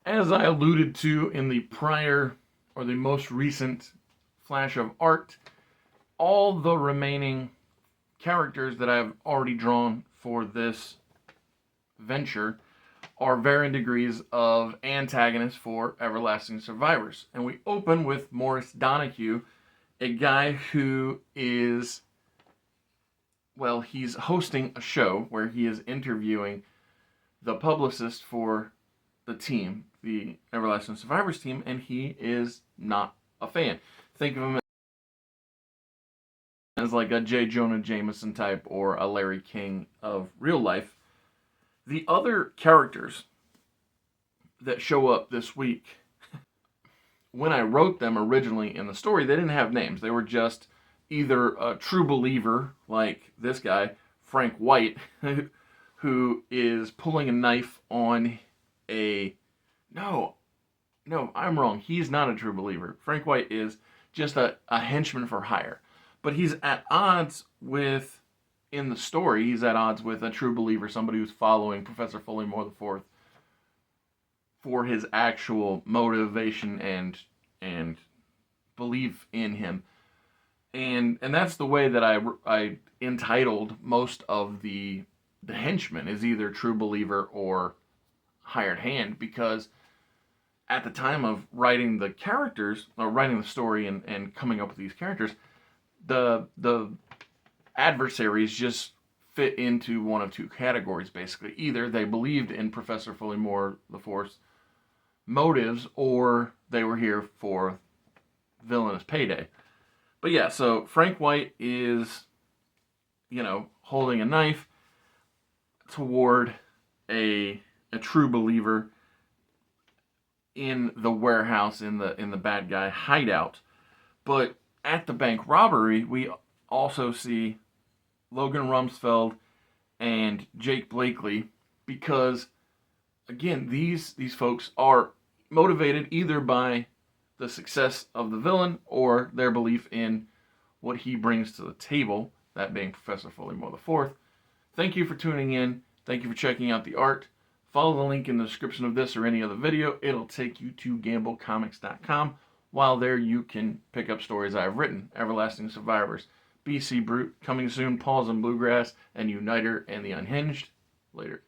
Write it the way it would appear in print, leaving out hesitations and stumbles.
As I alluded to in the prior or the most recent flash of art, all the remaining characters that I've already drawn for this venture are varying degrees of antagonists for Everlasting Survivors. And we open with Morris Donahue, a guy who is, well, he's hosting a show where he is interviewing the publicist for the team, the Everlasting Survivors team, and he is not a fan. Think of him as like a J. Jonah Jameson type or a Larry King of real life. The other characters that show up this week, when I wrote them originally in the story, they didn't have names. They were just either a true believer, like this guy, Frank White, who is pulling a knife on a. No, no, I'm wrong. He's not a true believer. Frank White is just a henchman for hire. But he's at odds with, in the story, he's at odds with a true believer, somebody who's following Professor Fullermore the Fourth for his actual motivation and belief in him. And that's the way that I entitled most of the henchmen, is either true believer or hired hand, because at the time of writing the characters or writing the story and coming up with these characters, the adversaries just fit into one of two categories basically. Either they believed in Professor Fullermore the Fourth's motives, or they were here for villainous payday. But yeah, so Frank White is, holding a knife toward a true believer in the warehouse, in the bad guy hideout. But at the bank robbery, we also see Logan Rumsfeld and Jake Blakely, because again, these folks are motivated either by the success of the villain or their belief in what he brings to the table, that being Professor Fullermore the Fourth. Thank you for tuning in. Thank you for checking out the art. Follow the link in the description of this or any other video. It'll take you to gamblecomics.com. While there, you can pick up stories I've written. Everlasting Survivors, BC Brute, coming soon, Paws and Bluegrass, and Uniter and the Unhinged. Later.